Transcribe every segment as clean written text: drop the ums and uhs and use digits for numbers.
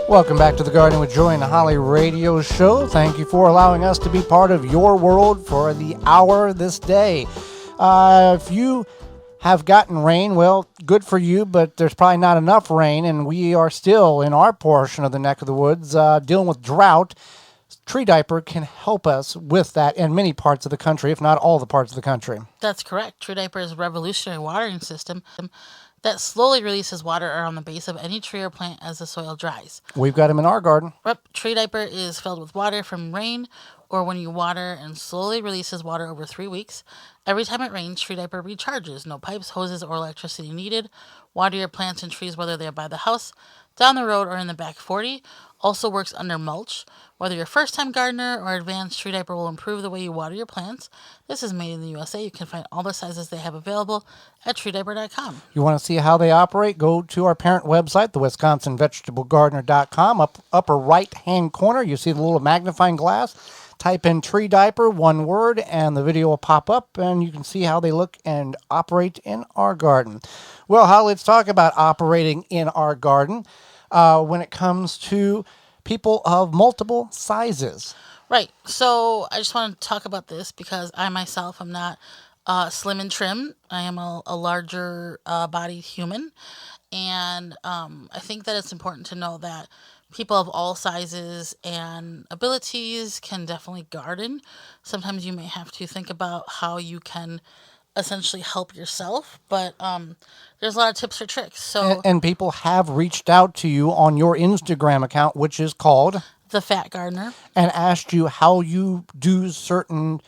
Welcome back to the Garden with Joy and Holly radio show. Thank you for allowing us to be part of your world for the hour this day. If you have gotten rain, well, good for you, but there's probably not enough rain, and we are still in our portion of the neck of the woods dealing with drought. Tree Diaper can help us with that in many parts of the country, if not all the parts of the country. That's correct. Tree Diaper is a revolutionary watering system that slowly releases water around the base of any tree or plant as the soil dries. We've got them in our garden. Yep, Tree Diaper is filled with water from rain or when you water and slowly releases water over 3 weeks. Every time it rains, Tree Diaper recharges. No pipes, hoses, or electricity needed. Water your plants and trees whether they're by the house, down the road, or in the back 40. Also works under mulch. Whether you're a first-time gardener or advanced, Tree Diaper will improve the way you water your plants. This is made in the USA. You can find all the sizes they have available at treediaper.com. You want to see how they operate? Go to our parent website, the WisconsinVegetableGardener.com. Upper right-hand corner, you see the little magnifying glass. Type in Tree Diaper, one word, and the video will pop up, and you can see how they look and operate in our garden. Well, Holly, let's talk about operating in our garden when it comes to people of multiple sizes. Right. So I just want to talk about this because I myself am not slim and trim. I am a larger bodied human. And I think that it's important to know that people of all sizes and abilities can definitely garden. Sometimes you may have to think about how you can essentially help yourself, but there's a lot of tips or tricks. So And people have reached out to you on your Instagram account, which is called the Fat Gardener. and asked you how you do certain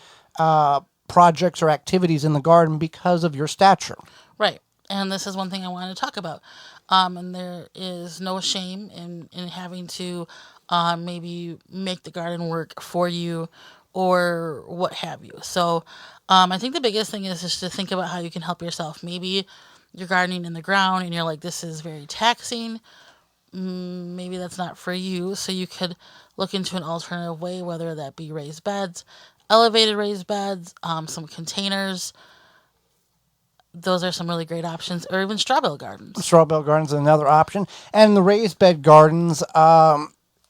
projects or activities in the garden because of your stature. Right. And this is one thing I wanted to talk about. And there is no shame in having to maybe make the garden work for you or what have you. So I think the biggest thing is just to think about how you can help yourself. Maybe you're gardening in the ground and you're like, this is very taxing. Maybe that's not for you. So you could look into an alternative way, whether that be raised beds, elevated raised beds, some containers. Those are some really great options, or even straw bale gardens. Straw bale gardens is another option. And the raised bed gardens,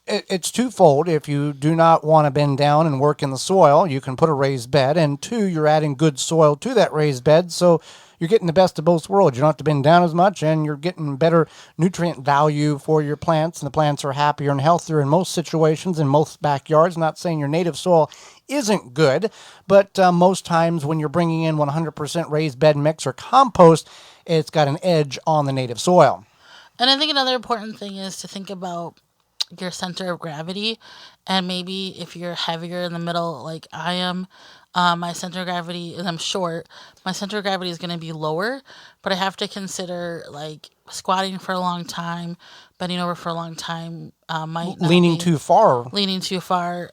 it's twofold. If you do not want to bend down and work in the soil, you can put a raised bed. And two, you're adding good soil to that raised bed. So you're getting the best of both worlds. You don't have to bend down as much, and you're getting better nutrient value for your plants. And the plants are happier and healthier in most situations, in most backyards. Not saying your native soil isn't good, but most times when you're bringing in 100% raised bed mix or compost, it's got an edge on the native soil. And I think another important thing is to think about your center of gravity. And maybe if you're heavier in the middle, like I am, my center of gravity, and I'm short, my center of gravity is going to be lower, but I have to consider like squatting for a long time, bending over for a long time, might not Leaning be too far. leaning too far.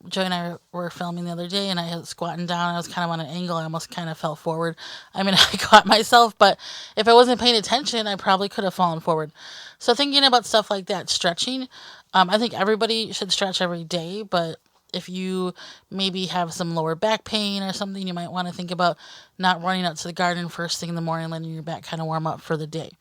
Joy and I were filming the other day, and I was squatting down. I was kind of on an angle. I almost kind of fell forward. I mean, I caught myself, but if I wasn't paying attention, I probably could have fallen forward. So thinking about stuff like that, stretching, I think everybody should stretch every day, but if you maybe have some lower back pain or something, you might want to think about not running out to the garden first thing in the morning, letting your back kind of warm up for the day.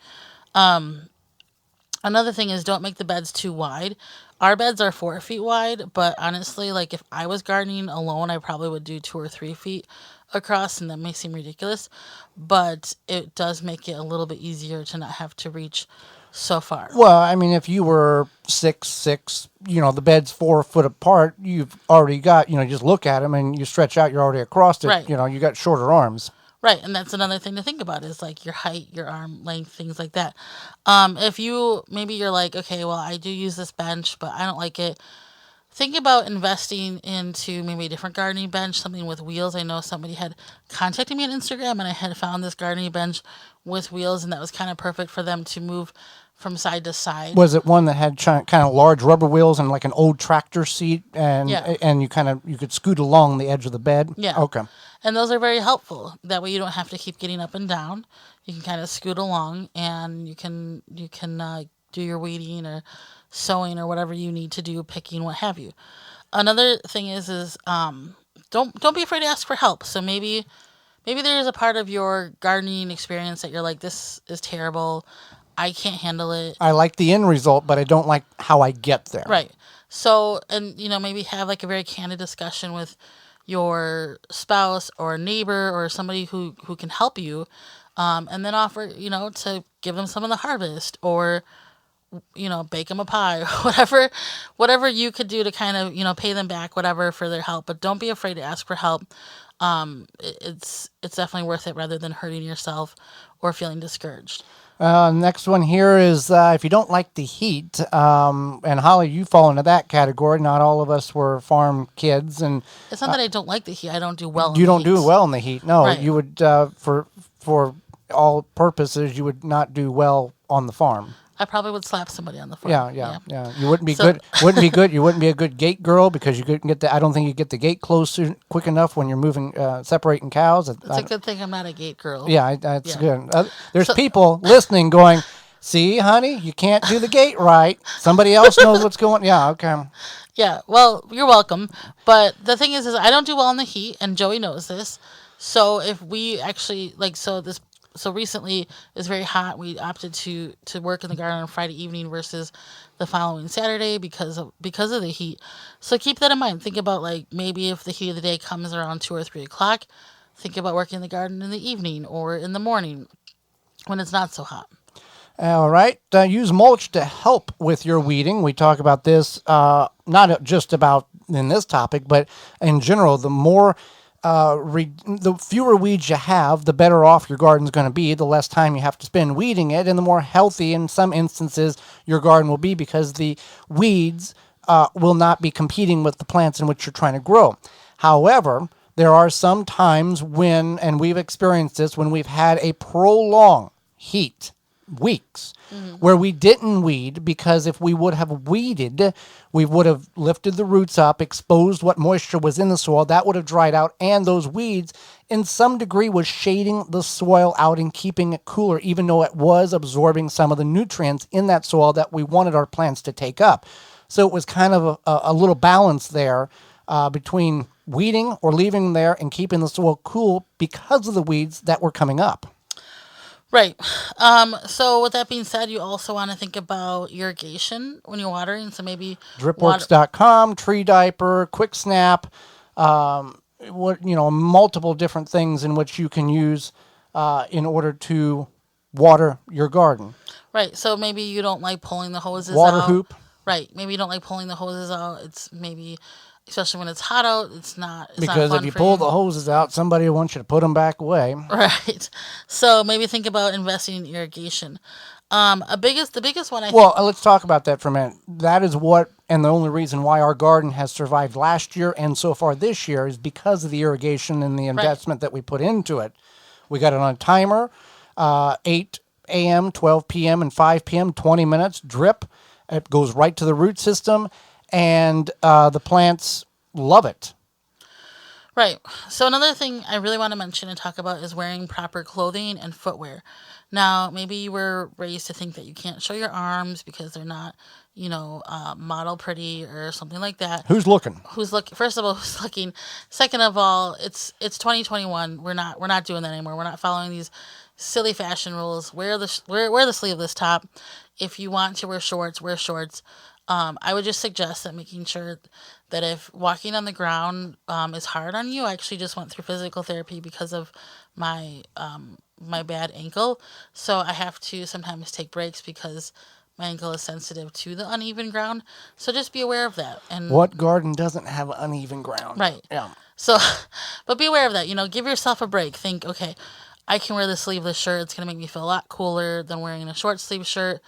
Another thing is don't make the beds too wide. Our beds are 4 feet wide, but honestly, like if I was gardening alone, I probably would do 2 or 3 feet across, and that may seem ridiculous, but it does make it a little bit easier to not have to reach so far. Well, I mean, if you were 6'6", the bed's 4 foot apart, you've already got, just look at them and you stretch out, you're already across it. Right. You got shorter arms. Right, and that's another thing to think about is like your height, your arm length, things like that. If you're like, okay, well, I do use this bench, but I don't like it. Think about investing into maybe a different gardening bench, something with wheels. I know somebody had contacted me on Instagram, and I had found this gardening bench with wheels, and that was kind of perfect for them to move from side to side. Was it one that had kind of large rubber wheels and like an old tractor seat, and Yeah. and you could scoot along the edge of the bed? Yeah. Okay. And those are very helpful. That way you don't have to keep getting up and down. You can kind of scoot along, and you can do your weeding or sowing or whatever you need to do, picking, what have you. Another thing is don't be afraid to ask for help. So maybe there is a part of your gardening experience that you're like, this is terrible. I can't handle it. I like the end result, but I don't like how I get there. Right. So, and maybe have like a very candid discussion with your spouse or neighbor or somebody who can help you, and then offer, to give them some of the harvest, or bake them a pie, whatever you could do to kind of, pay them back, whatever, for their help. But don't be afraid to ask for help. It's definitely worth it, rather than hurting yourself or feeling discouraged. Next one here is if you don't like the heat, and Holly, you fall into that category. Not all of us were farm kids, and It's not that I don't like the heat. I don't do well in you the don't do heat. well in the heat. No, Right. you would for all purposes, you would not do well on the farm. I probably would slap somebody on the farm. Yeah. You wouldn't be So- good. Wouldn't be good. You wouldn't be a good gate girl because you couldn't get the. I don't think you get the gate closed quick enough when you're moving, separating cows. It's a good thing I'm not a gate girl. Yeah, that's Yeah. good. There's So- people listening going, "See, honey, you can't do the gate right. Somebody else knows what's going." Yeah, okay. Yeah, well, you're welcome. But the thing is I don't do well in the heat, and Joey knows this. So if we actually so recently it's very hot. We opted to work in the garden on Friday evening versus the following Saturday because of the heat. So keep that in mind. Think about, like, maybe if the heat of the day comes around 2 or 3 o'clock, think about working in the garden in the evening or in the morning when it's not so hot. All right. Use mulch to help with your weeding. We talk about this not just about in this topic, but in general. The more the fewer weeds you have, the better off your garden's going to be. The less time you have to spend weeding it, and the more healthy, in some instances, your garden will be, because the weeds will not be competing with the plants in which you're trying to grow. However, there are some times when, and we've experienced this, when we've had a prolonged heat, weeks, where we didn't weed, because if we would have weeded, we would have lifted the roots up, exposed what moisture was in the soil, that would have dried out, and those weeds in some degree was shading the soil out and keeping it cooler, even though it was absorbing some of the nutrients in that soil that we wanted our plants to take up. So it was kind of a little balance there between weeding or leaving them there and keeping the soil cool because of the weeds that were coming up. Right. So with that being said, you also want to think about irrigation when you're watering. So maybe Dripworks.com, Tree Diaper, Quick Snap, multiple different things in which you can use in order to water your garden. Right. So maybe you don't like pulling the hoses Water out. hoop. Right. Maybe you don't like pulling the hoses out. It's maybe, especially when it's hot out, it's not Because not if fun you for pull you. the hoses out, somebody wants you to put them back away. Right. So maybe think about investing in irrigation. The biggest one I think. Well, let's talk about that for a minute. That is what, and the only reason why our garden has survived last year and so far this year is because of the irrigation and the investment that we put into it. We got it on a timer, 8 a.m., 12 p.m., and 5 p.m., 20 minutes, drip. It goes right to the root system, and the plants love it. Right. So another thing I really want to mention and talk about is wearing proper clothing and footwear. Now, maybe you were raised to think that you can't show your arms because they're not, model pretty or something like that. Who's looking? Who's looking? First of all, who's looking? Second of all, it's 2021. We're not doing that anymore. We're not following these silly fashion rules. Wear the sleeveless top. If you want to wear shorts, wear shorts. I would just suggest that making sure that if walking on the ground is hard on you, I actually just went through physical therapy because of my my bad ankle. So I have to sometimes take breaks because my ankle is sensitive to the uneven ground. So just be aware of that. And What garden doesn't have uneven ground? Right. Yeah. So, but be aware of that. Give yourself a break. Think, okay, I can wear this sleeveless shirt. It's going to make me feel a lot cooler than wearing a short sleeve shirt.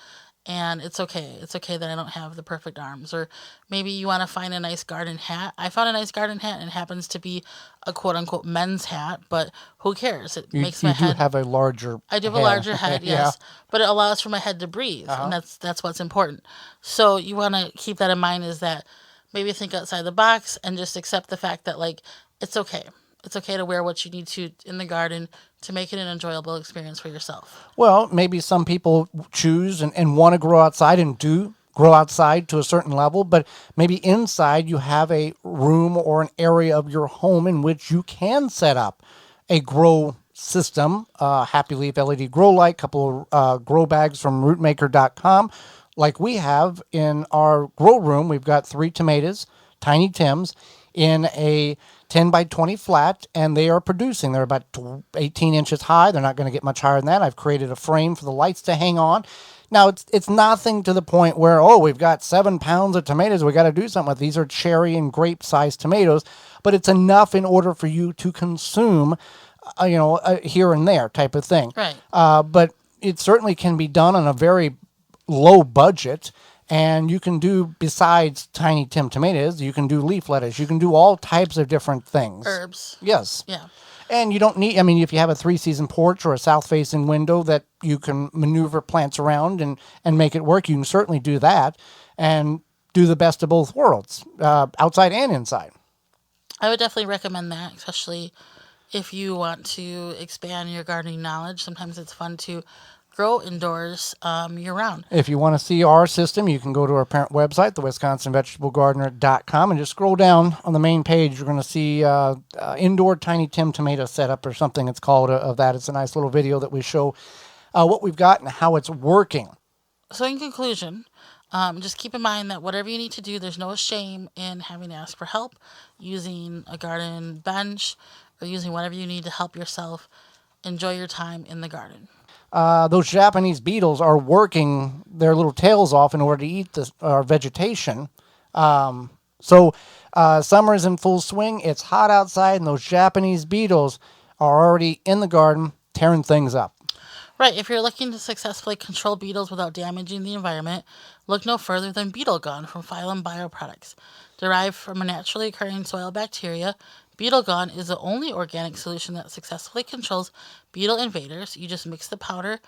And it's okay. It's okay that I don't have the perfect arms. Or maybe you want to find a nice garden hat. I found a nice garden hat, and it happens to be a quote-unquote men's hat, but who cares? It makes my You do head... have a larger I do have head. a larger head, Yeah. yes. But it allows for my head to breathe, and that's what's important. So you want to keep that in mind, is that maybe think outside the box and just accept the fact that, like, it's okay. It's okay to wear what you need to in the garden to make it an enjoyable experience for yourself. Well, maybe some people choose and want to grow outside and do grow outside to a certain level, but maybe inside you have a room or an area of your home in which you can set up a grow system, Happy Leaf LED grow light, couple of grow bags from rootmaker.com. Like we have in our grow room, we've got 3 tomatoes, Tiny Tims, in a 10 by 20 flat, and they are producing. They're about 18 inches high. They're not going to get much higher than that. I've created a frame for the lights to hang on. Now, it's nothing to the point where, oh, we've got 7 pounds of tomatoes we got to do something with. These are cherry and grape-sized tomatoes, but it's enough in order for you to consume, here and there type of thing. Right. But it certainly can be done on a very low budget. And you can do, besides Tiny Tim tomatoes, you can do leaf lettuce. You can do all types of different things. Herbs. Yes. Yeah. And you don't need, if you have a 3-season porch or a south-facing window that you can maneuver plants around and make it work, you can certainly do that and do the best of both worlds, outside and inside. I would definitely recommend that, especially if you want to expand your gardening knowledge. Sometimes it's fun to grow indoors year-round. If you want to see our system, you can go to our parent website, the WisconsinVegetableGardener.com, and just scroll down on the main page. You're going to see indoor Tiny Tim tomato setup or something it's called of that. It's a nice little video that we show what we've got and how it's working. So in conclusion, just keep in mind that whatever you need to do, there's no shame in having to ask for help, using a garden bench, or using whatever you need to help yourself enjoy your time in the garden. Those Japanese beetles are working their little tails off in order to eat our vegetation. So summer is in full swing. It's hot outside, and those Japanese beetles are already in the garden tearing things up. Right. If you're looking to successfully control beetles without damaging the environment, look no further than Beetle Gone from Phylum Bioproducts. Derived from a naturally occurring soil bacteria, Beetle Gone is the only organic solution that successfully controls beetle invaders. You just mix the powder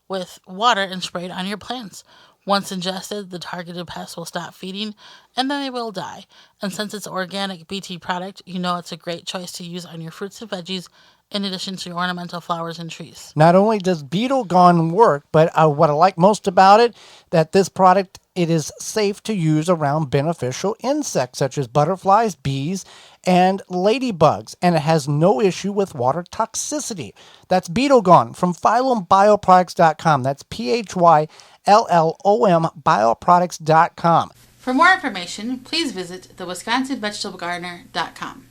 with water and spray it on your plants. Once ingested, the targeted pests will stop feeding, and then they will die. And since it's organic BT product, you know it's a great choice to use on your fruits and veggies, in addition to your ornamental flowers and trees. Not only does Beetle Gone work, but what I like most about it, that this product, it is safe to use around beneficial insects such as butterflies, bees, and ladybugs, and it has no issue with water toxicity. That's Beetle Gone from PhylumBioproducts.com. That's PhylLOM Bioproducts.com. For more information, please visit theWisconsinVegetableGardener.com.